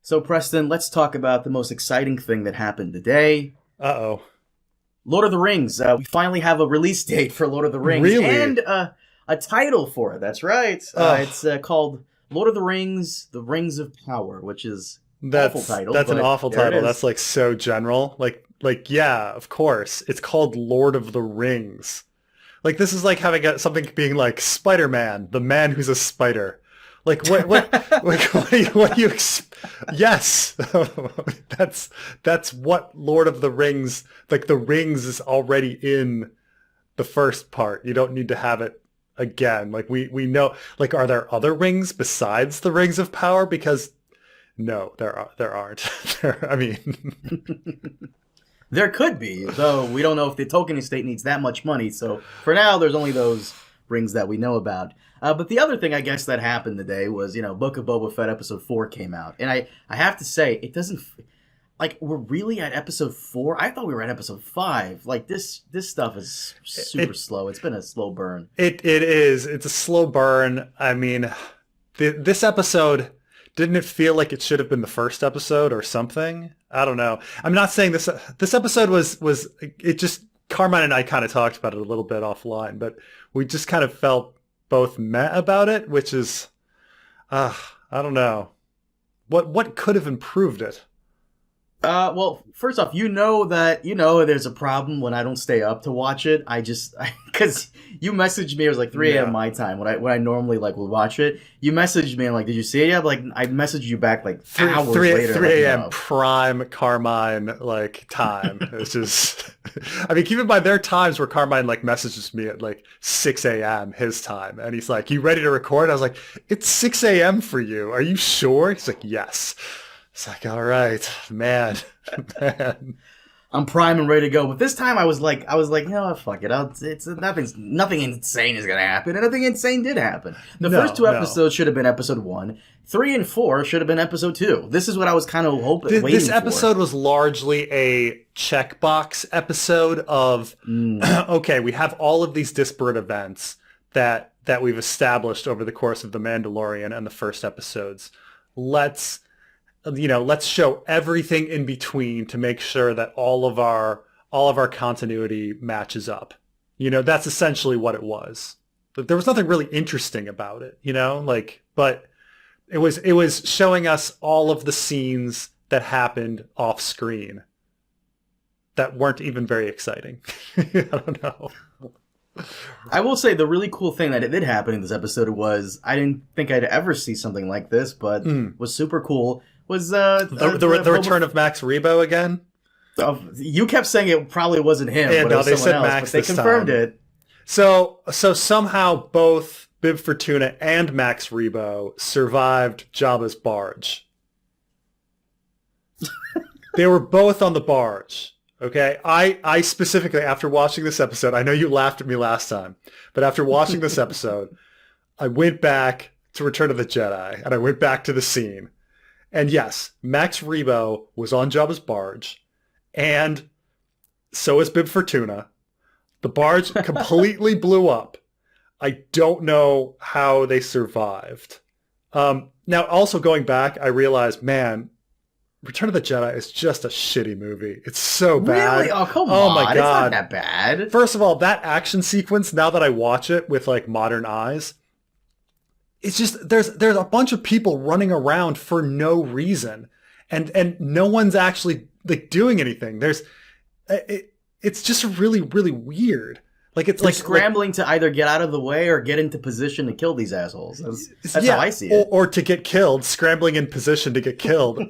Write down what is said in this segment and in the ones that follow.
So, Preston, let's talk about the most exciting thing that happened today. Uh-oh. Lord of the Rings. We finally have a release date for Lord of the Rings. Really? And a title for it. That's right. It's called Lord of the Rings, The Rings of Power, which is an awful title. That's an awful title. Is. That's like so general. Like, yeah, of course. It's called Lord of the Rings. Like, this is like having something being like Spider-Man, the man who's a spider. Like what do you yes. that's what Lord of the Rings, like the rings is already in the first part. You don't need to have it again. Like we know, like, are there other rings besides the Rings of Power? Because no, there aren't. I mean there could be, though we don't know if the Tolkien estate needs that much money. So for now, there's only those rings that we know about. But the other thing, I guess, that happened today was, Book of Boba Fett episode 4 came out. And I have to say, it doesn't... Like, we're really at episode 4? I thought we were at episode 5. Like, this stuff is super slow. It's been a slow burn. It is. It's a slow burn. I mean, this episode, didn't it feel like it should have been the first episode or something? I don't know. I'm not saying this episode was it just... Carmine and I kind of talked about it a little bit offline, but we just kind of felt both meh about it, which is, I don't know. What could have improved it? Well, first off, there's a problem when I don't stay up to watch it. Because you messaged me, it was like 3 a.m. my time, when I normally would watch it. You messaged me and like, did you see it yet? Like, I messaged you back like hours later. 3 a.m. prime Carmine time. It's just, I mean, keep in mind there are times where Carmine messages me at 6 a.m. his time, and he's like, "You ready to record?" I was like, "It's 6 a.m. for you. Are you sure?" He's like, "Yes." It's like, all right, man. I'm prime and ready to go. But this time I was like, fuck it. Nothing insane is gonna happen, and nothing insane did happen. The first 2 episodes should have been episode 1. 3 and 4 should have been episode 2. This is what I was kind of waiting for. This episode was largely a checkbox episode of, okay, we have all of these disparate events that we've established over the course of The Mandalorian and the first episodes. Let's show everything in between to make sure that all of our continuity matches up. That's essentially what it was. There was nothing really interesting about it, but it was showing us all of the scenes that happened off screen that weren't even very exciting. I don't know. I will say the really cool thing that it did happen in this episode was, I didn't think I'd ever see something like this, but was super cool. Was the return of Max Rebo again? You kept saying it probably wasn't him, yeah, but no, it was they someone said else. Max But they this confirmed time. it. So somehow both Bib Fortuna and Max Rebo survived Jabba's barge. They were both on the barge. Okay, I specifically, after watching this episode, I know you laughed at me last time, but after watching this episode, I went back to Return of the Jedi, and I went back to the scene. And yes, Max Rebo was on Jabba's barge, and so is Bib Fortuna. The barge completely blew up. I don't know how they survived. Now, also going back, I realized, man, Return of the Jedi is just a shitty movie. It's so bad. Really? Oh, come on. Oh my God. It's not that bad. First of all, that action sequence, now that I watch it with modern eyes, it's just, there's a bunch of people running around for no reason, and no one's actually doing anything. It's just really, really weird. They're scrambling to either get out of the way or get into position to kill these assholes. That's how I see it. Or to get killed, scrambling in position to get killed.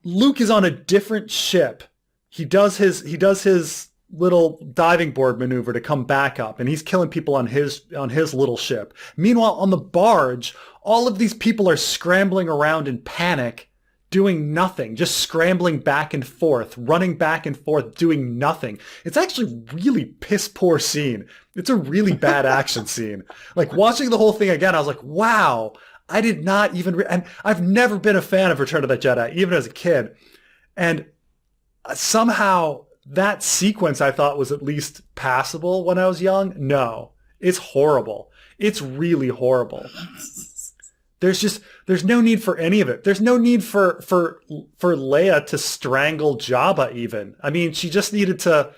Luke is on a different ship. He does his little diving board maneuver to come back up, and he's killing people on his little ship. Meanwhile, on the barge, all of these people are scrambling around in panic, doing nothing, just scrambling back and forth, running back and forth, doing nothing. It's actually really piss poor scene. It's a really bad action scene. Watching the whole thing again, I was like, wow, I did not even, and I've never been a fan of Return of the Jedi, even as a kid. And somehow that sequence I thought was at least passable when I was young. No, it's horrible. It's really horrible. There's no need for any of it. There's no need for Leia to strangle Jabba even. I mean, she just needed to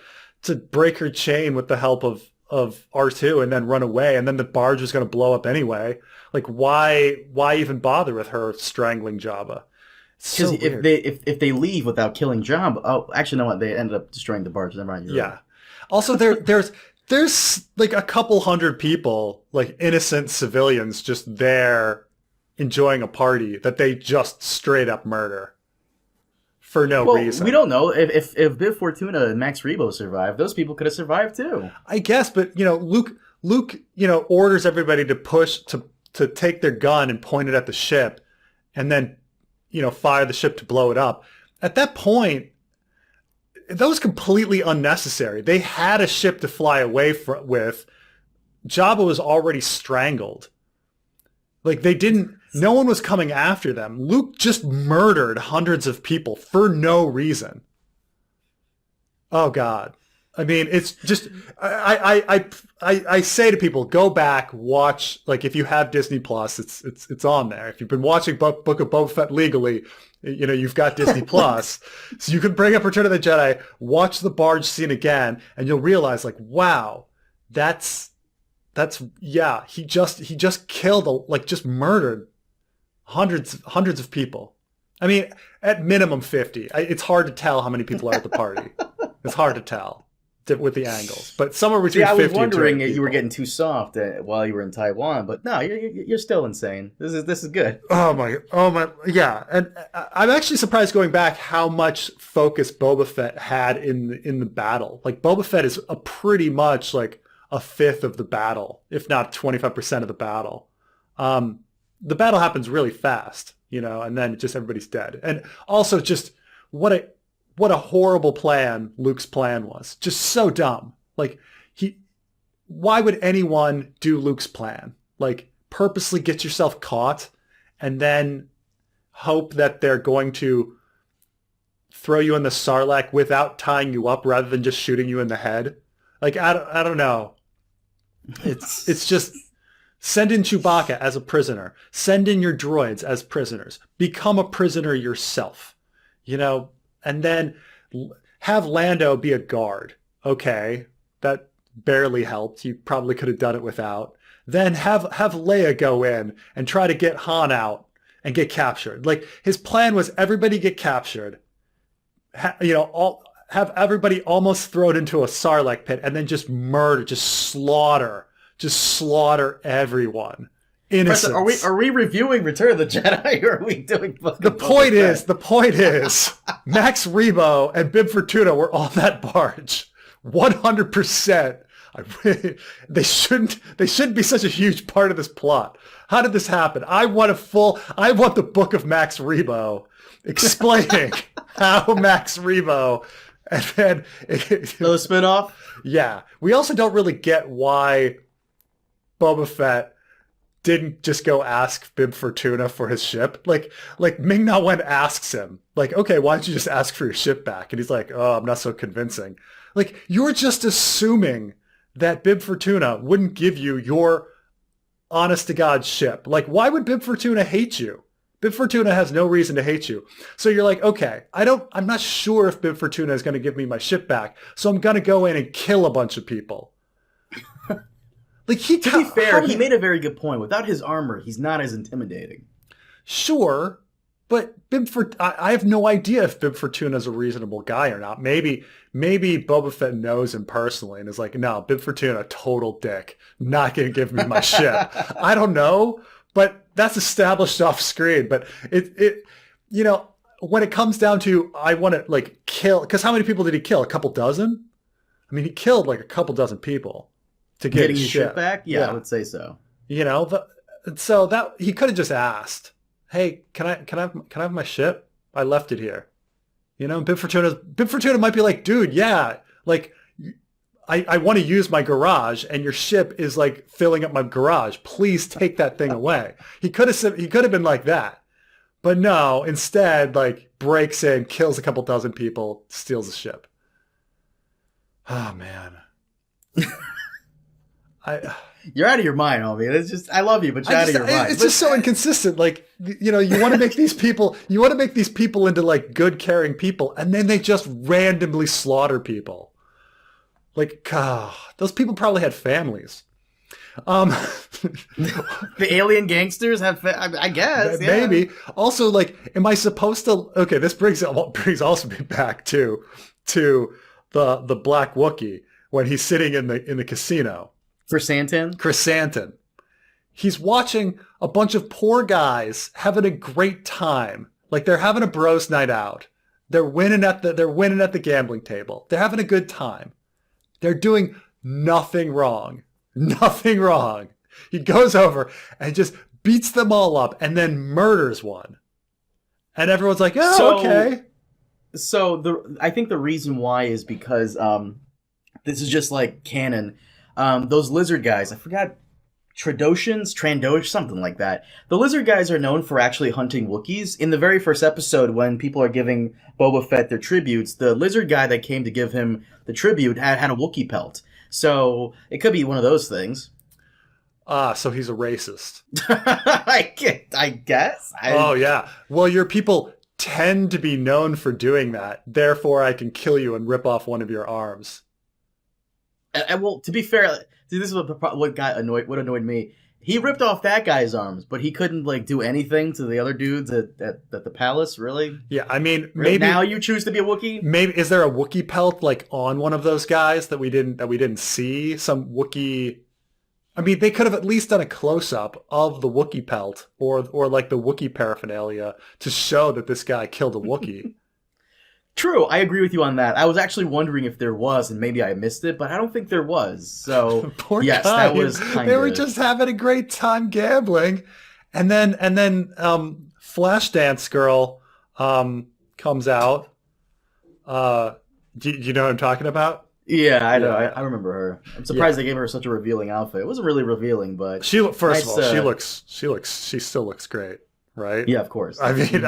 break her chain with the help of R2 and then run away, and then the barge was going to blow up anyway. Like, why even bother with her strangling Jabba? Because if they leave without killing Jabba, oh, actually, no, they ended up destroying the barge. Never mind. Yeah. Right. Also, there's like a couple hundred people, like innocent civilians, just there enjoying a party that they just straight up murder for no reason. We don't know if Bib Fortuna and Max Rebo survived. Those people could have survived too. I guess, but Luke, orders everybody to take their gun and point it at the ship, and then fire the ship to blow it up. At that point, that was completely unnecessary. They had a ship to fly away with. Jabba was already strangled. Like, no one was coming after them. Luke just murdered hundreds of people for no reason. Oh God. I mean, it's just, I say to people, go back, watch, like, if you have Disney Plus, it's on there. If you've been watching Book of Boba Fett legally, you've got Disney Plus. So you can bring up Return of the Jedi, watch the barge scene again, and you'll realize, like, wow, he just killed, just murdered hundreds of people. I mean, at minimum 50. It's hard to tell how many people are at the party. It's hard to tell with the angles, but somewhere between 50 and 200 I was wondering if you were people. getting too soft while you were in Taiwan, but no, you're still insane. This is good. Oh my, yeah. And I'm actually surprised, going back, how much focus Boba Fett had in the battle. Like, Boba Fett is a pretty much like a fifth of the battle, if not 25% of the battle. The battle happens really fast, and then just everybody's dead. And also, just what a horrible plan Luke's plan was. Just so dumb. Like, why would anyone do Luke's plan? Like, purposely get yourself caught and then hope that they're going to throw you in the Sarlacc without tying you up rather than just shooting you in the head. Like, I don't know. It's just, send in Chewbacca as a prisoner. Send in your droids as prisoners. Become a prisoner yourself, and then have Lando be a guard. Okay, that barely helped. You probably could have done it without. Then have Leia go in and try to get Han out and get captured. Like, his plan was everybody get captured. Have everybody almost thrown into a Sarlacc pit and then just murder, just slaughter everyone. Innocents. Preston, are we reviewing Return of the Jedi, or are we doing Book of The point Boba is, Max Rebo and Bib Fortuna were on that barge. 100%. They shouldn't be such a huge part of this plot. How did this happen? I want the book of Max Rebo explaining how Max Rebo, and then the spinoff? Yeah. We also don't really get why Boba Fett didn't just go ask Bib Fortuna for his ship. Like Ming-Na Wen asks him, like, okay, why don't you just ask for your ship back? And he's like, oh, I'm not so convincing. Like, you're just assuming that Bib Fortuna wouldn't give you your honest-to-God ship. Like, why would Bib Fortuna hate you? Bib Fortuna has no reason to hate you. So you're like, okay, I'm not sure if Bib Fortuna is going to give me my ship back, so I'm going to go in and kill a bunch of people. Like, to be fair, he made a very good point. Without his armor, he's not as intimidating. Sure, but I have no idea if Bib Fortuna is a reasonable guy or not. Maybe Boba Fett knows him personally and is like, no, Bib Fortuna, total dick, not going to give me my ship. I don't know, but that's established off screen. But it when it comes down to, I want to, like, kill, because how many people did he kill? A couple dozen? I mean, he killed like a couple dozen people to get getting his his ship back. Yeah, I would say so. So that he could have just asked, "Hey, can I have my ship? I left it here." Bib Fortuna might be like, "Dude, yeah, like, I want to use my garage, and your ship is like filling up my garage. Please take that thing away." He could have been like that, but no. Instead, like, breaks in, kills a couple dozen people, steals the ship. Oh man. You're out of your mind, homie. It's just, I love you, but you're out of your mind. It's just so inconsistent. Like, you want to make these people, into like good, caring people, and then they just randomly slaughter people. Like, God, those people probably had families. The alien gangsters have, I guess, maybe. Also, like, am I supposed to? Okay, this brings also me back to the Black Wookie when he's sitting in the casino. Chrysanthemum. He's watching a bunch of poor guys having a great time. Like, they're having a bros night out. They're winning at the gambling table. They're having a good time. They're doing nothing wrong. Nothing wrong. He goes over and just beats them all up and then murders one. And everyone's like, "Oh, okay." So I think the reason why is because this is just like canon. Those lizard guys, I forgot, Trandosh, something like that. The lizard guys are known for actually hunting Wookiees. In the very first episode, when people are giving Boba Fett their tributes, the lizard guy that came to give him the tribute had a Wookiee pelt. So it could be one of those things. So he's a racist. I guess. Oh, yeah. Well, your people tend to be known for doing that. Therefore, I can kill you and rip off one of your arms. And well, to be fair, this is what annoyed me. He ripped off that guy's arms, but he couldn't like do anything to the other dudes at the palace. Really? Yeah, I mean, maybe now you choose to be a Wookiee. Maybe is there a Wookiee pelt like on one of those guys that we didn't see? Some Wookiee. I mean, they could have at least done a close up of the Wookiee pelt or like the Wookiee paraphernalia to show that this guy killed a Wookiee. True, I agree with you on that. I was actually wondering if there was, and maybe I missed it, but I don't think there was. So, poor yes, guy. that was kind of... They were just having a great time gambling, and then Flashdance Girl comes out. Do you know what I'm talking about? Yeah, I know. I remember her. I'm surprised they gave her such a revealing outfit. It wasn't really revealing, but she still looks great, right? Yeah, of course. I mean,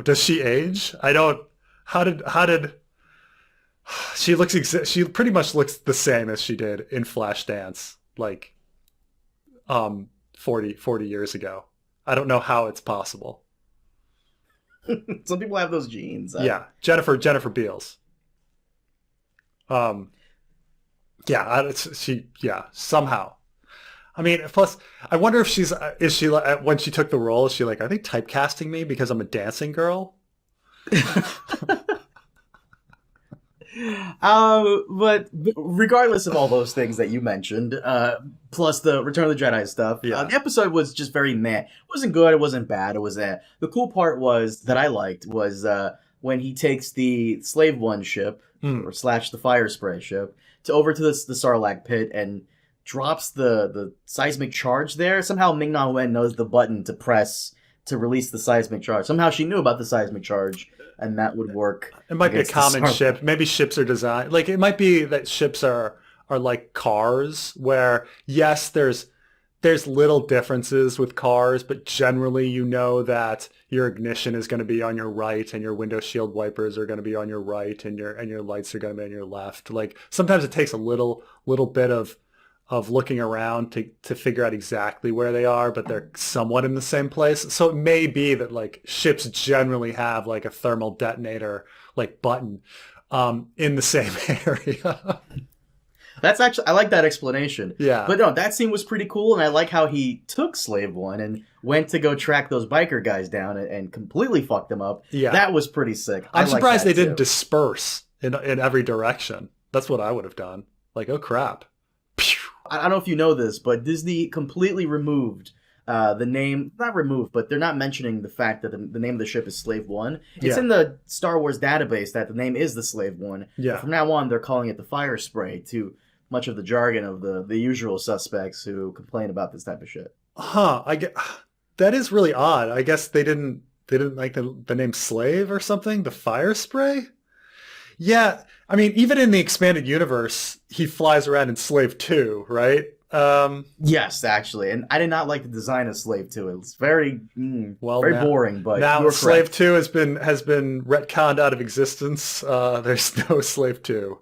does she age? I don't. How did she looks? She pretty much looks the same as she did in Flashdance, like 40 years ago. I don't know how it's possible. Some people have those genes. Yeah, Jennifer Beals. Somehow. I mean, plus, I wonder if is she when she took the role, is she like, are they typecasting me because I'm a dancing girl? But regardless of all those things that you mentioned, plus the Return of the Jedi stuff, the episode was just very meh. It wasn't good, it wasn't bad, it was the cool part that I liked was when he takes the Slave One ship, or / the Fire Spray ship, over to the Sarlacc pit and drops the seismic charge there. Somehow Ming-Na Wen knows the button to press to release the seismic charge. Somehow she knew about the seismic charge, and that would work. It might be a common ship. Maybe ships are designed... Like, it might be that ships are like cars, where, yes, there's little differences with cars, but generally you know that your ignition is going to be on your right, and your window shield wipers are going to be on your right, and your lights are going to be on your left. Like, sometimes it takes a little bit of looking around to figure out exactly where they are, but they're somewhat in the same place. So it may be that like ships generally have like a thermal detonator like button in the same area. That's actually, I like that explanation. Yeah. But no, that scene was pretty cool, and I like how he took Slave One and went to go track those biker guys down and completely fucked them up. Yeah. That was pretty sick. I'm surprised they didn't disperse in every direction. That's what I would have done. Like, oh crap. I don't know if you know this, but Disney completely removed the name, not removed, but they're not mentioning the fact that the name of the ship is Slave One. It's in the Star Wars database that the name is the Slave One. Yeah. But from now on, they're calling it the Fire Spray, to much of the jargon of the usual suspects who complain about this type of shit. Huh. That is really odd. I guess they didn't like the name Slave or something? The Fire Spray? Yeah. I mean, even in the expanded universe, he flies around in Slave 2, right? Yes, actually. And I did not like the design of Slave 2. It was very boring, but now Slave 2 has been retconned out of existence. There's no Slave 2.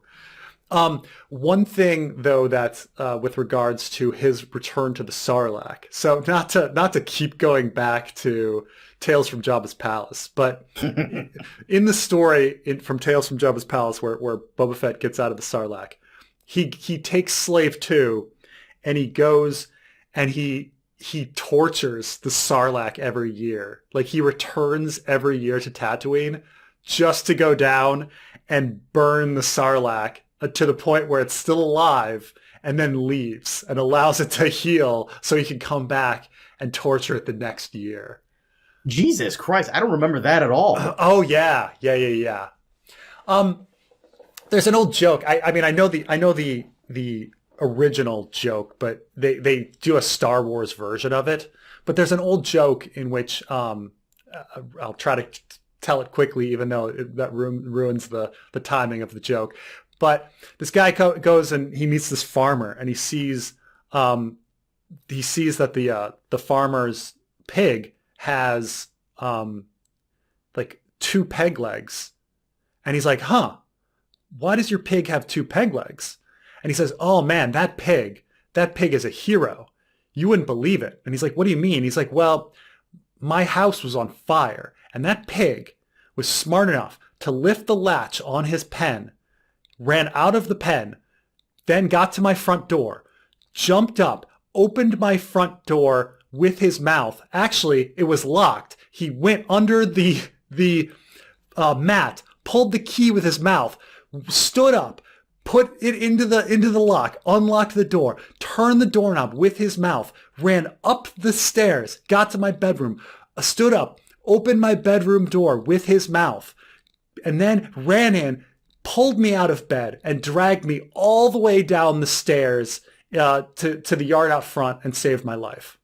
One thing though that's with regards to his return to the Sarlacc. So not to keep going back to Tales from Jabba's Palace, but in the story from Tales from Jabba's Palace where Boba Fett gets out of the Sarlacc, he takes Slave 2 and he goes and he tortures the Sarlacc every year. Like he returns every year to Tatooine just to go down and burn the Sarlacc to the point where it's still alive and then leaves and allows it to heal so he can come back and torture it the next year. Jesus Christ, I don't remember that at all. Oh yeah. There's an old joke. I mean, I know the original joke, but they do a Star Wars version of it. But there's an old joke in which I'll try to tell it quickly, even though that ruins the timing of the joke. But this guy goes and he meets this farmer, and he sees that the farmer's pig has like 2 peg legs, and he's like, "Huh, why does your pig have 2 peg legs?" And he says, "Oh man, that pig is a hero. You wouldn't believe it." And he's like, "What do you mean?" He's like, "Well, my house was on fire, and that pig was smart enough to lift the latch on his pen, ran out of the pen, then got to my front door, jumped up, opened my front door with his mouth. Actually, it was locked. He went under the mat, pulled the key with his mouth, stood up, put it into the lock, unlocked the door, turned the doorknob with his mouth, ran up the stairs, got to my bedroom, stood up, opened my bedroom door with his mouth, and then ran in, pulled me out of bed, and dragged me all the way down the stairs to the yard out front and saved my life."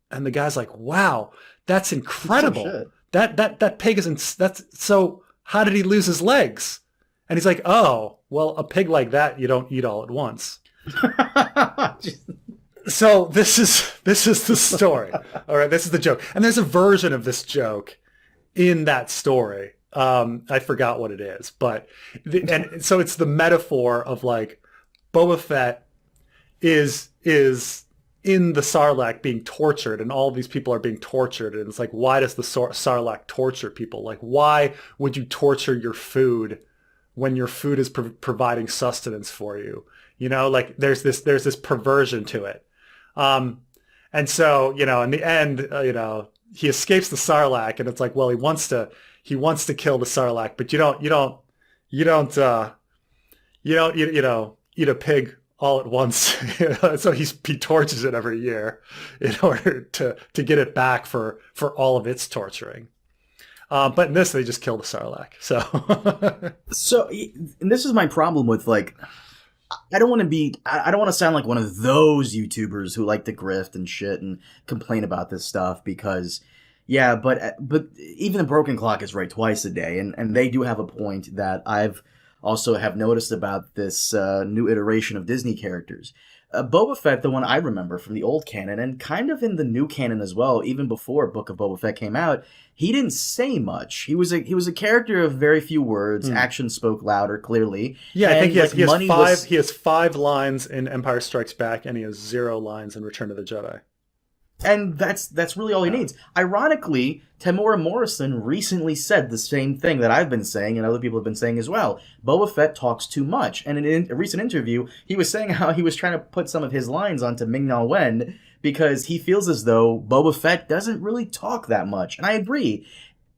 And the guy's like, "Wow, that's incredible. That pig that's so how did he lose his legs?" And he's like, "Oh, well, a pig like that you don't eat all at once." So this is the story. All right, this is the joke. And there's a version of this joke in that story. I forgot what it is, but and so it's the metaphor of like Boba Fett is in the Sarlacc being tortured, and all these people are being tortured, and it's like, why does the Sarlacc torture people? Like, why would you torture your food when your food is providing sustenance for you? You know, like there's this perversion to it. And so, you know, in the end, you know, he escapes the Sarlacc, and it's like, well, he wants to kill the Sarlacc, but you don't eat a pig all at once. You know? So he tortures it every year in order to get it back for all of its torturing. But in this, they just kill the Sarlacc. So, and this is my problem with, like, I don't want to sound like one of those YouTubers who like to grift and shit and complain about this stuff because, yeah, but even the broken clock is right twice a day, and they do have a point that I've also have noticed about this new iteration of Disney characters. Boba Fett, the one I remember from the old canon, and kind of in the new canon as well, even before Book of Boba Fett came out, he didn't say much. He was a character of very few words. Action spoke louder, clearly. Yeah, I think he has 5 lines in Empire Strikes Back, and he has 0 lines in Return of the Jedi. And that's really all he needs. Ironically, Tamora Morrison recently said the same thing that I've been saying and other people have been saying as well. Boba Fett talks too much. And in a recent interview, he was saying how he was trying to put some of his lines onto Ming-Na Wen because he feels as though Boba Fett doesn't really talk that much. And I agree.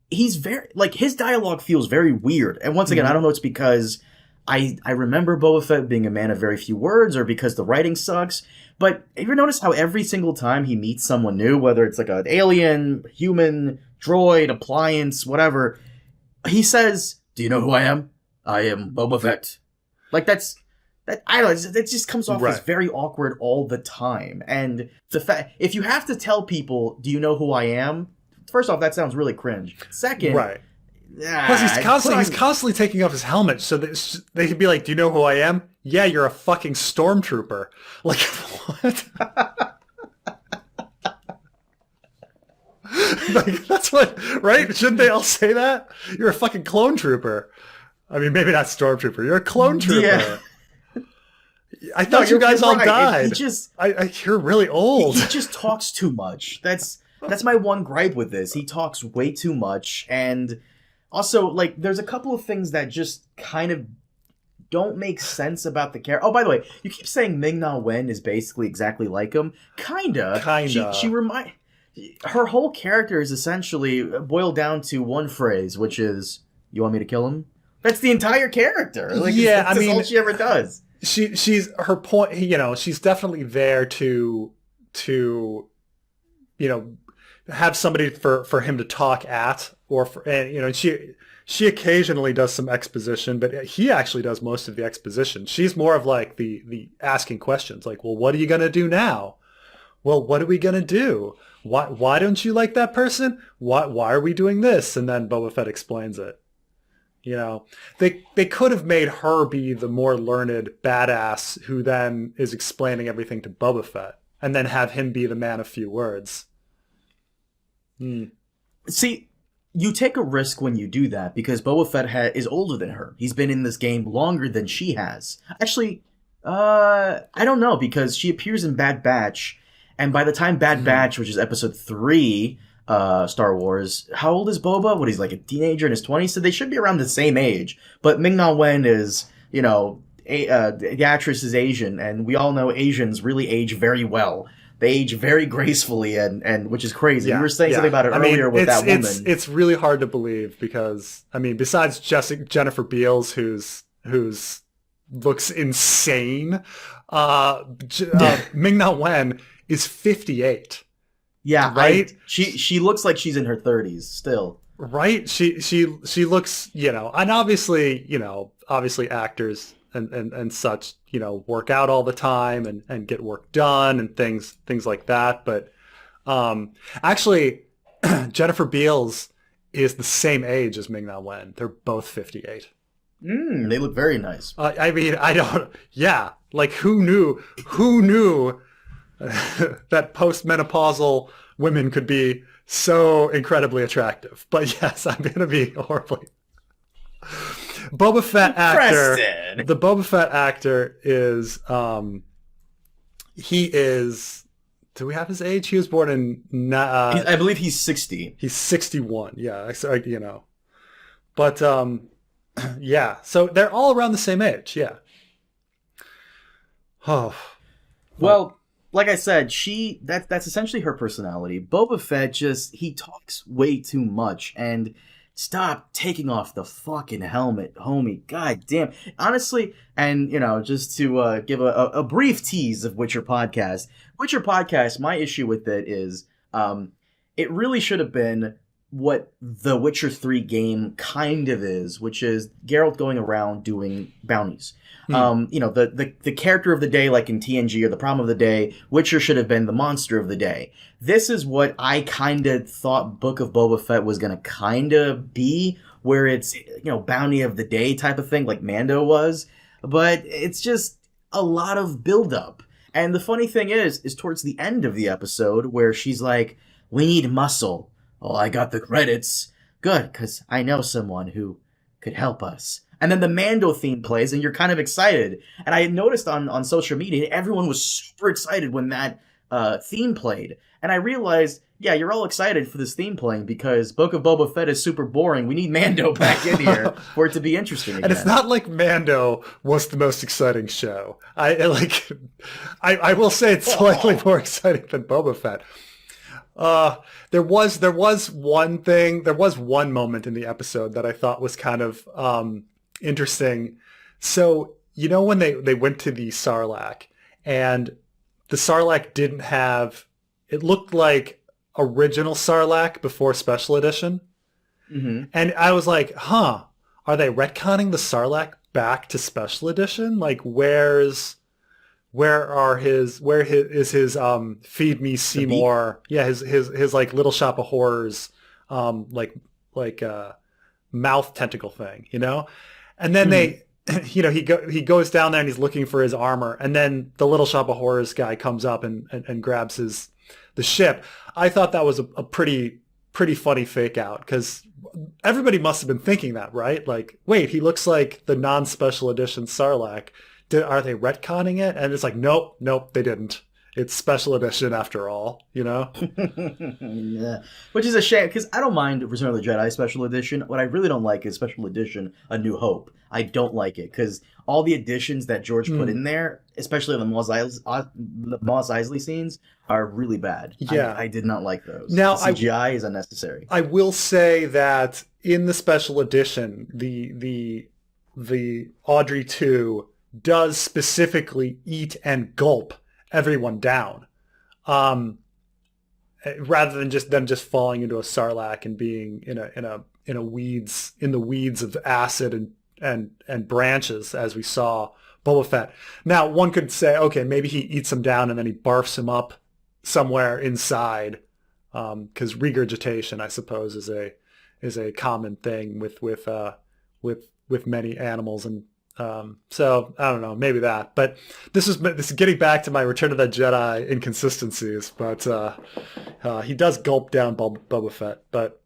He's very, like, his dialogue feels very weird. And once again, I don't know it's because I remember Boba Fett being a man of very few words or because the writing sucks. But have you ever noticed how every single time he meets someone new, whether it's like an alien, human, droid, appliance, whatever, he says, "Do you know who I am? I am Boba Fett." Like that. I don't know. It just comes off as very awkward all the time. And the fact, if you have to tell people, "Do you know who I am?" First off, that sounds really cringe. Second, right. Plus, he's constantly taking off his helmet, so that they could be like, "Do you know who I am?" "Yeah, you're a fucking stormtrooper." Like, what? Like, that's what, right? Shouldn't they all say that? You're a fucking clone trooper. I mean, maybe not stormtrooper. You're a clone trooper. I thought you guys all right. died. He just you're really old. He just talks too much. That's my one gripe with this. He talks way too much, and also like there's a couple of things that just kind of don't make sense about the character. Oh, by the way, you keep saying Ming-Na Wen is basically exactly like him. Kinda. Her whole character is essentially boiled down to one phrase, which is, "You want me to kill him?" That's the entire character. Like, that's all she ever does. She's her point. She's definitely there to have somebody for him to talk at, and she occasionally does some exposition, but he actually does most of the exposition. She's more of like the asking questions, like, well, what are you gonna do now? Well, what are we gonna do? Why don't you like that person? Why are we doing this? And then Boba Fett explains it. They could have made her be the more learned badass who then is explaining everything to Boba Fett, and then have him be the man of few words. See, you take a risk when you do that because Boba Fett is older than her. He's been in this game longer than she has. Actually, I don't know, because she appears in Bad Batch, and by the time Bad Batch, which is episode 3, Star Wars, how old is Boba? What, he's like a teenager in his 20s? So they should be around the same age. But Ming-Na Wen is, the actress is Asian, and we all know Asians really age very well. They age very gracefully, and which is crazy. You were saying something about it earlier with that woman. It's really hard to believe because, besides Jennifer Beals, who's looks insane, Ming-Na Wen is 58. Yeah, right. She looks like she's in her 30s still. Right. She looks, and obviously actors and such, work out all the time and get work done and things like that. But actually, Jennifer Beals is the same age as Ming-Na Wen. They're both 58. They look very nice. Like who knew that postmenopausal women could be so incredibly attractive. But yes, I'm going to be horribly... Boba Fett actor. Preston. The Boba Fett actor is, he is, do we have his age? He was born in, I believe he's 60. He's 61. Yeah. But, yeah. So they're all around the same age. Yeah. Oh. Well, like I said, that's essentially her personality. Boba Fett he talks way too much, and stop taking off the fucking helmet, homie. God damn. Honestly, and, just to give a brief tease of Witcher Podcast. Witcher Podcast, my issue with it is it really should have been what the Witcher 3 game kind of is, which is Geralt going around doing bounties. The character of the day, like in TNG, or the problem of the day, Witcher should have been the monster of the day. This is what I kind of thought Book of Boba Fett was going to kind of be, where it's, bounty of the day type of thing, like Mando was. But it's just a lot of buildup. And the funny thing is towards the end of the episode, where she's like, we need muscle. Oh, I got the credits. Good, because I know someone who could help us. And then the Mando theme plays, and you're kind of excited. And I had noticed on social media, everyone was super excited when that theme played. And I realized, yeah, you're all excited for this theme playing because Book of Boba Fett is super boring. We need Mando back in here for it to be interesting again. And it's not like Mando was the most exciting show. I will say it's slightly more exciting than Boba Fett. There was one moment in the episode that I thought was kind of interesting. So, when they went to the Sarlacc, and the Sarlacc didn't have, it looked like original Sarlacc before Special Edition. Mm-hmm. And I was like, are they retconning the Sarlacc back to Special Edition? Like, where is his Feed Me Seymour? Yeah, his like Little Shop of Horrors, mouth tentacle thing, And then he goes down there and he's looking for his armor, and then the Little Shop of Horrors guy comes up and grabs the ship. I thought that was a pretty funny fake out, because everybody must have been thinking that, right? Like, wait, he looks like the non-special edition Sarlacc. are they retconning it? And it's like, nope, they didn't. It's special edition after all, you know? Yeah. Which is a shame, because I don't mind Return of the Jedi special edition. What I really don't like is special edition A New Hope. I don't like it, because all the additions that George put in there, especially the Mos Eisley scenes, are really bad. Yeah. I did not like those. Now, the CGI is unnecessary. I will say that in the special edition, the Audrey 2 does specifically eat and gulp everyone down, rather than just falling into a sarlacc and being in the weeds of acid and branches, as we saw Boba Fett. Now, one could say, okay, maybe he eats him down and then he barfs him up somewhere inside, because regurgitation, I suppose, is a common thing with many animals. And so I don't know, maybe that. But this is getting back to my Return of the Jedi inconsistencies. But he does gulp down Boba Fett. But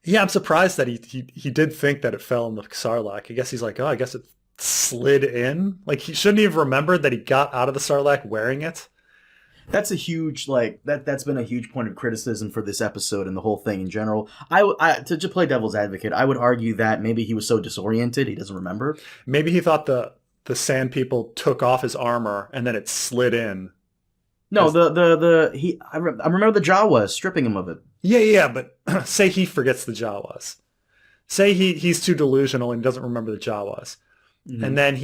yeah, I'm surprised that he did think that it fell in the Sarlacc. I guess he's like, oh, I guess it slid in. Like, he shouldn't have remembered that he got out of the Sarlacc wearing it. That's a huge, that's been a huge point of criticism for this episode and the whole thing in general. To play devil's advocate, I would argue that maybe he was so disoriented he doesn't remember. Maybe he thought the sand people took off his armor and then it slid in. No, I remember the Jawas stripping him of it. Yeah, but say he forgets the Jawas. Say he's too delusional and doesn't remember the Jawas. Mm-hmm. And then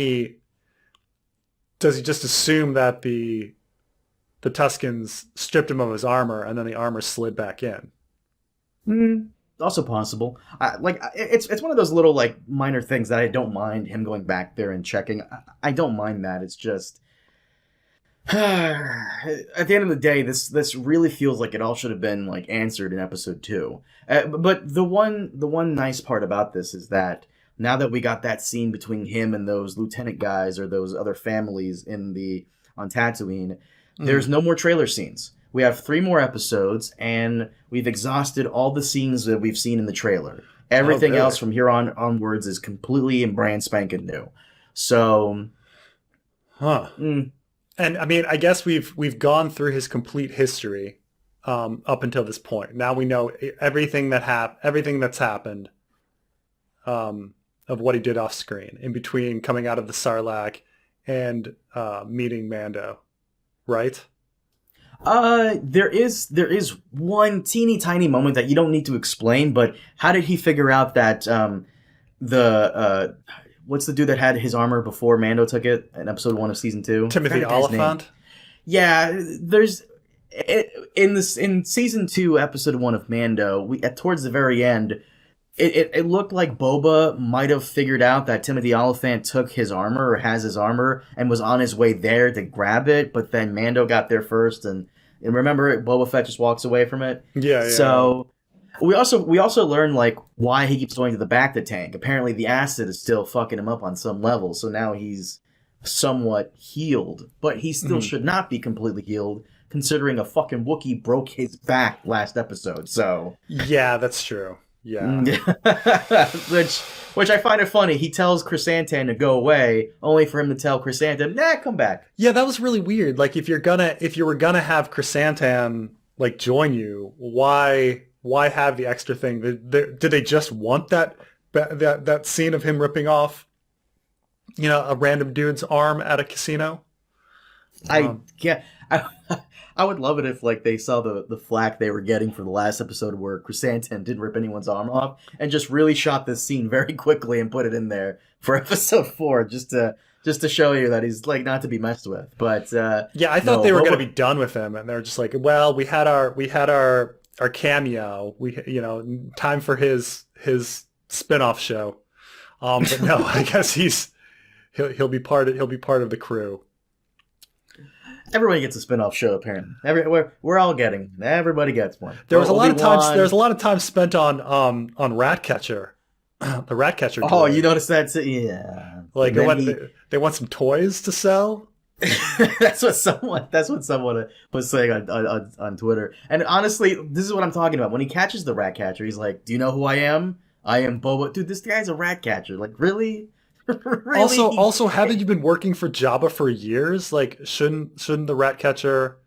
does he just assume that the Tuskens stripped him of his armor and then the armor slid back in? Also possible. It's one of those little minor things that I don't mind him going back there and checking. I don't mind that. It's just at the end of the day, this really feels like it all should have been answered in episode 2. But the one nice part about this is that now that we got that scene between him and those lieutenant guys or those other families on Tatooine, there's no more trailer scenes. We have 3 more episodes, and we've exhausted all the scenes that we've seen in the trailer. Everything else from here onwards is completely and brand spanking new. So, And I mean, I guess we've gone through his complete history up until this point. Now we know everything that's happened, of what he did off screen in between coming out of the Sarlacc and meeting Mando, right? There is one teeny tiny moment that you don't need to explain, but how did he figure out that what's the dude that had his armor before Mando took it in episode 1 of season 2? Timothy Oliphant? Yeah, in season 2, episode 1 of Mando, towards the very end, it looked like Boba might have figured out that Timothy Oliphant took his armor or has his armor and was on his way there to grab it, but then Mando got there first, and remember, Boba Fett just walks away from it. Yeah. So we also learn why he keeps going to the bacta tank. Apparently, the acid is still fucking him up on some level, so now he's somewhat healed, but he still should not be completely healed, considering a fucking Wookiee broke his back last episode. So yeah, that's true. Yeah. Which I find it funny. He tells Chrysanthemum to go away, only for him to tell Chrysanthemum, nah, come back. Yeah, that was really weird. If you were gonna have Chrysanthemum join you, why have the extra thing? Did they just want that scene of him ripping off, a random dude's arm at a casino? I would love it if they saw the flack they were getting for the last episode where Chrysanthemum didn't rip anyone's arm off and just really shot this scene very quickly and put it in there for episode 4 just to show you that he's not to be messed with. But yeah, I thought they were going to be done with him, and they're just well, we had our cameo, time for his spin-off show. But no, I guess he'll be part of the crew. Everybody gets a spin-off show, apparently. We're all getting. Everybody gets one. There was a lot of time spent on Ratcatcher, the Ratcatcher. Oh, you noticed that? Yeah. They want some toys to sell. That's what someone was saying on Twitter. And honestly, this is what I'm talking about. When he catches the Ratcatcher, he's like, "Do you know who I am? I am Boba." Dude, this guy's a Ratcatcher. Really? really? Also, haven't you been working for Jabba for years? Like, shouldn't the rat catcher,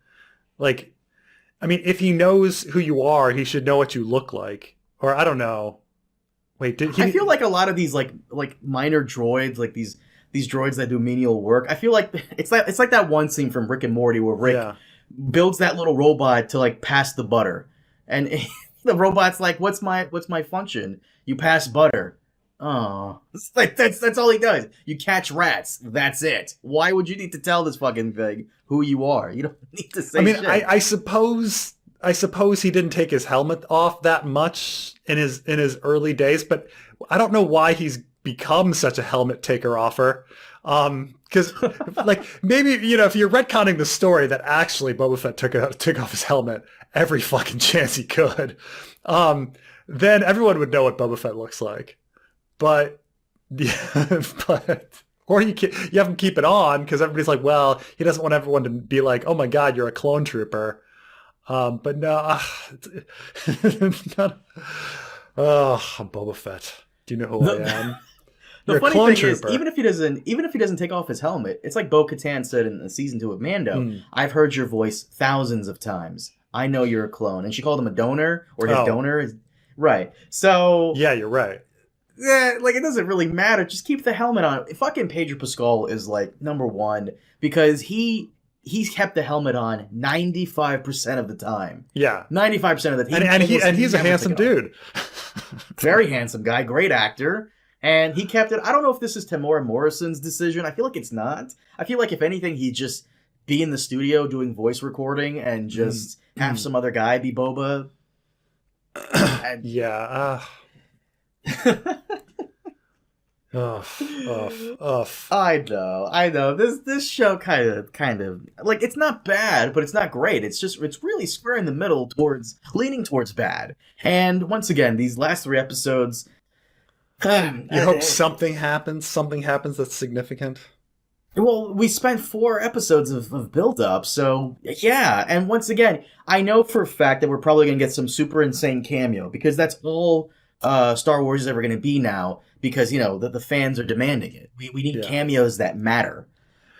like, I mean, if he knows who you are, he should know what you look like. Or I don't know. Wait, did he? I feel like a lot of these like minor droids, like these droids that do menial work. I feel like it's like that one scene from Rick and Morty where Rick builds that little robot to like pass the butter, and the robot's like, "What's my function? You pass butter." Oh, it's like that's all he does. You catch rats. That's it. Why would you need to tell this fucking thing who you are? You don't need to say. I mean, shit. I suppose he didn't take his helmet off that much in his early days, but I don't know why he's become such a helmet taker offer. Because like maybe if you're retconning the story that actually Boba Fett took off his helmet every fucking chance he could, then everyone would know what Boba Fett looks like. But yeah, or you have him keep it on because everybody's like, well, he doesn't want everyone to be like, oh my god, you're a clone trooper. But no, Boba Fett. Do you know who I am? The funny thing is, even if he doesn't take off his helmet, it's like Bo-Katan said in season 2 of Mando. I've heard your voice thousands of times. I know you're a clone, and she called him a donor, or his donor. Right. So yeah, you're right. Yeah, like it doesn't really matter. Just keep the helmet on. Fucking Pedro Pascal is like number one because he's kept the helmet on 95% of the time. Yeah, 95% of the time. And he's a handsome dude. Very handsome guy, great actor, and he kept it. I don't know if this is Tamora Morrison's decision. I feel like it's not. I feel like if anything, he'd just be in the studio doing voice recording and just have some other guy be Boba. Yeah. I know. This show kind of like it's not bad, but it's not great. It's really square in the middle leaning towards bad. And once again, these last 3 episodes, you hope something happens that's significant. Well, we spent 4 episodes of build-up, so yeah. And once again, I know for a fact that we're probably going to get some super insane cameo, because that's all Star Wars is ever going to be now, because, the fans are demanding it. We need cameos that matter.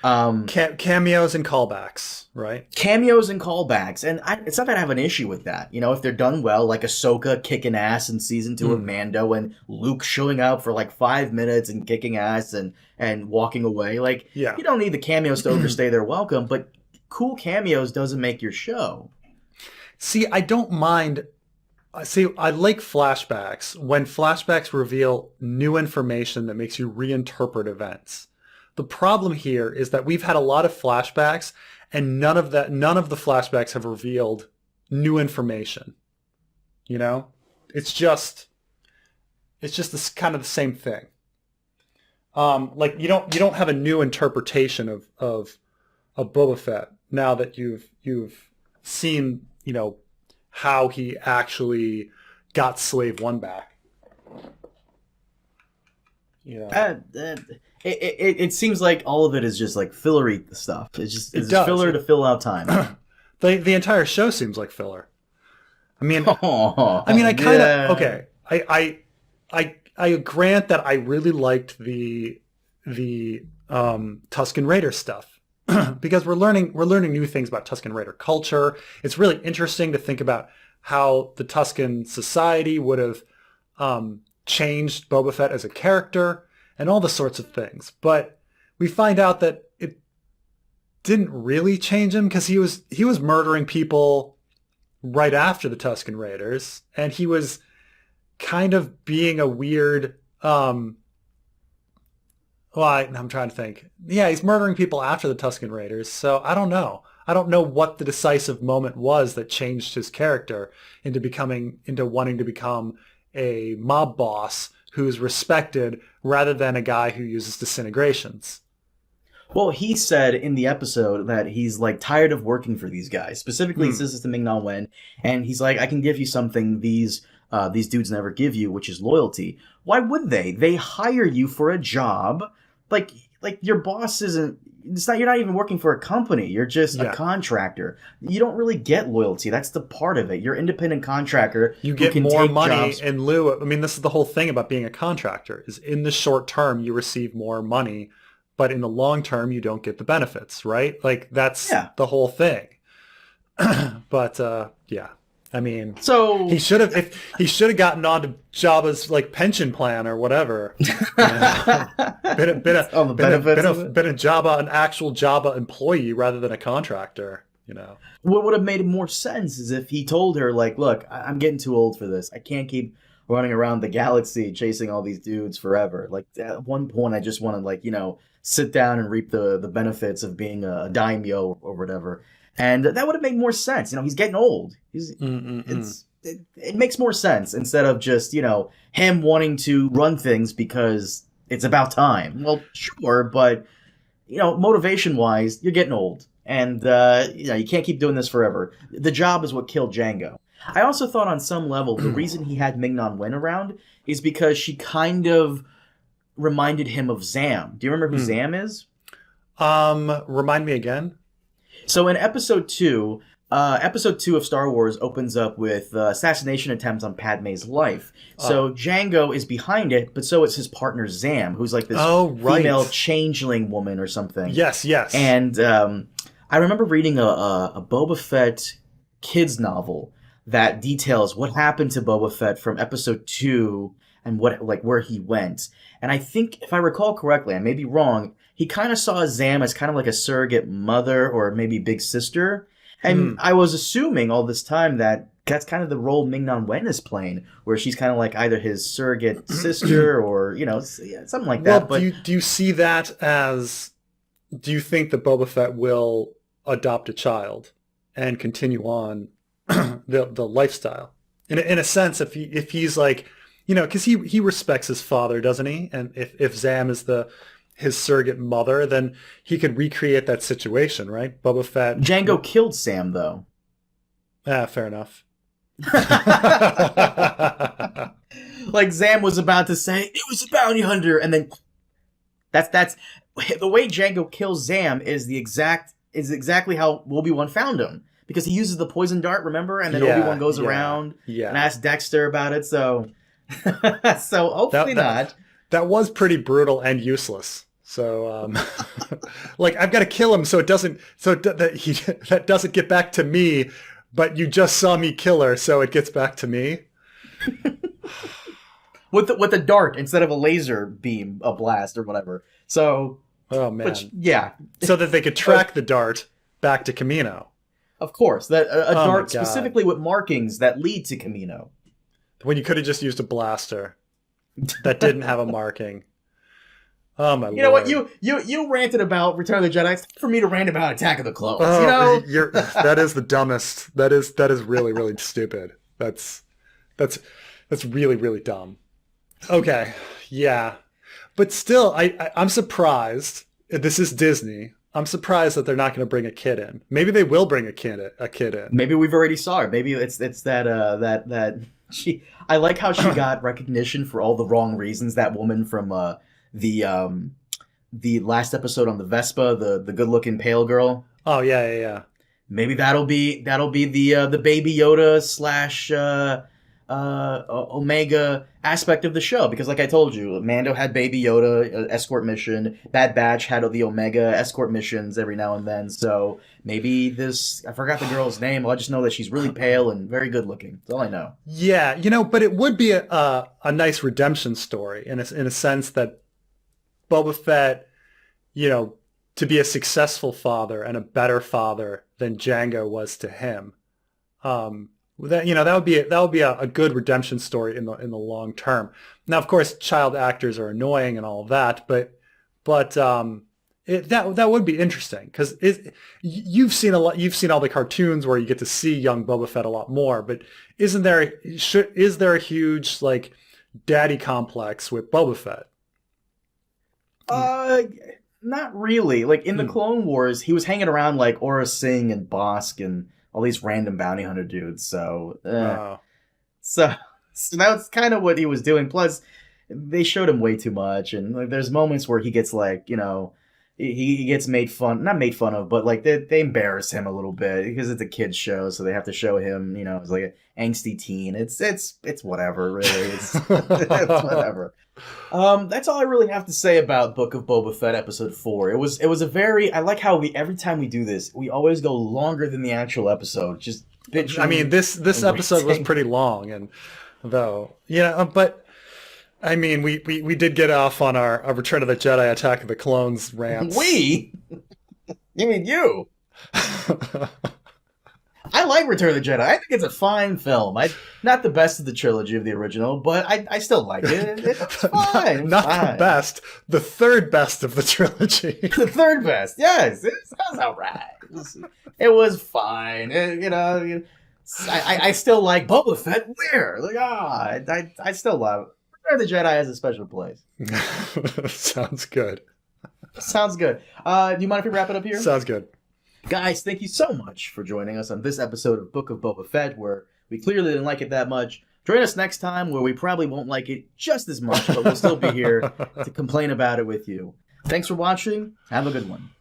Cameos and callbacks, right? Cameos and callbacks. And it's not that I have an issue with that. If they're done well, like Ahsoka kicking ass in season 2 of Mando, and Luke showing up for like 5 minutes and kicking ass and walking away. Like, you don't need the cameos to overstay their welcome, but cool cameos doesn't make your show. See, I don't mind. I like flashbacks when flashbacks reveal new information that makes you reinterpret events. The problem here is that we've had a lot of flashbacks, and none of the flashbacks have revealed new information. It's just this kind of the same thing. Like you don't have a new interpretation of Boba Fett now that you've seen how he actually got Slave One back. It seems like all of it is just like fillery stuff. It's just filler to fill out time. The entire show seems like filler. I mean, I kind of okay. I grant that I really liked the Tusken Raider stuff because we're learning new things about Tusken Raider culture. It's really interesting to think about how the Tusken society would have changed Boba Fett as a character and all the sorts of things. But we find out that it didn't really change him because he was murdering people right after the Tusken Raiders, and he was kind of being a weird I'm trying to think. Yeah, he's murdering people after the Tusken Raiders, so I don't know. I don't know what the decisive moment was that changed his character into wanting to become a mob boss who's respected rather than a guy who uses disintegrations. Well, he said in the episode that he's like tired of working for these guys. Specifically, he says this to Ming-Na Wen, and he's like, I can give you something these dudes never give you, which is loyalty. Why would they? They hire you for a job. Like like your boss isn't. It's not. You're not even working for a company. You're just a contractor. You don't really get loyalty. That's the part of it. You're an independent contractor. You get more money jobs. in lieu of, I mean, this is the whole thing about being a contractor, is in the short term you receive more money, but in the long term you don't get the benefits, right? Like that's the whole thing. But yeah. I mean, so he should have gotten onto Jabba's like pension plan or whatever. You know? been a Jabba, an actual Jabba employee rather than a contractor. You know, what would have made more sense is if he told her, like, look, I'm getting too old for this. I can't keep running around the galaxy chasing all these dudes forever. Like at one point, I just want to, like, you know, sit down and reap the benefits of being a daimyo or whatever. And that would have made more sense. You know, he's getting old. It makes more sense instead of just, you know, him wanting to run things because it's about time. Well, sure, but, you know, motivation-wise, you're getting old. And, you know, you can't keep doing this forever. The job is what killed Django. I also thought on some level the reason he had Ming-Na Wen around is because she kind of reminded him of Zam. Do you remember who Zam is? Remind me again. So in episode 2 of Star Wars opens up with assassination attempts on Padme's life. So Django is behind it, but so is his partner Zam, who's like this female changeling woman or something. Yes. And I remember reading a Boba Fett kids novel that details what happened to Boba Fett from episode 2 and where he went. And I think, if I recall correctly, I may be wrong, he kind of saw Zam as kind of like a surrogate mother or maybe big sister. And I was assuming all this time that that's kind of the role Ming-Na Wen is playing, where she's kind of like either his surrogate sister or, you know, something like that. Well, but do you see that as, do you think that Boba Fett will adopt a child and continue on the lifestyle? In a sense, if he's like, you know, because he respects his father, doesn't he? And if Zam is his surrogate mother, then he could recreate that situation, right? Boba Fett. Django killed Sam, though. Fair enough. Like Zam was about to say, it was a bounty hunter, and then that's the way Django kills Zam is exactly how Obi-Wan found him. Because he uses the poison dart, remember? And then Obi-Wan goes around and asks Dexter about it, so hopefully not. That was pretty brutal and useless. So, like, I've got to kill him so that doesn't get back to me. But you just saw me kill her, so it gets back to me. with a dart instead of a laser beam, a blast or whatever. So, oh man, so that they could track the dart back to Kamino. Of course, that a dart specifically with markings that lead to Kamino. When you could have just used a blaster that didn't have a marking. Oh my lord! You know what? You ranted about Return of the Jedi. It's time for me to rant about Attack of the Clones. You know, that is the dumbest. That is really really stupid. That's really really dumb. Okay, yeah, but still, I'm surprised. This is Disney. I'm surprised that they're not going to bring a kid in. Maybe they will bring a kid in. Maybe we've already saw her. Maybe it's that she. I like how she got recognition for all the wrong reasons. That woman from the last episode on the Vespa, the good looking pale girl. Oh yeah. Maybe that'll be the Baby Yoda / Omega aspect of the show, because like I told you, Mando had Baby Yoda escort mission, Bad Batch had the Omega escort missions every now and then, so maybe this, I forgot the girl's name, I just know that she's really pale and very good looking. That's all I know. Yeah, you know, but it would be a nice redemption story in a sense that Boba Fett, you know, to be a successful father and a better father than Django was to him. That would be a good redemption story in the long term. Now, of course, child actors are annoying and all of that, but that would be interesting, because you've seen all the cartoons where you get to see young Boba Fett a lot more. But is there a huge like daddy complex with Boba Fett? Not really. Like in the Clone Wars, he was hanging around like Aura Singh and Bosk and all these random bounty hunter dudes. So that's kind of what he was doing. Plus, they showed him way too much, and like there's moments where he gets like, he gets not made fun of, but like they embarrass him a little bit because it's a kids show, so they have to show him, as like an angsty teen. It's whatever, really. It's whatever. That's all I really have to say about Book of Boba Fett episode 4. It was a very, I like how every time we do this, we always go longer than the actual episode. Just bitching. I mean, this episode was pretty long, and but I mean, we did get off on our Return of the Jedi, Attack of the Clones rants. We? You mean you? I like Return of the Jedi. I think it's a fine film. Not the best of the trilogy of the original, but I still like it. It's fine. Not the best. The third best of the trilogy. The third best. Yes. It sounds all right. It was fine. I still like Boba Fett. Where? Like, I still love it. Return of the Jedi has a special place. Sounds good. Sounds good. Do you mind if we wrap it up here? Sounds good. Guys, thank you so much for joining us on this episode of Book of Boba Fett, where we clearly didn't like it that much. Join us next time, where we probably won't like it just as much, but we'll still be here to complain about it with you. Thanks for watching. Have a good one.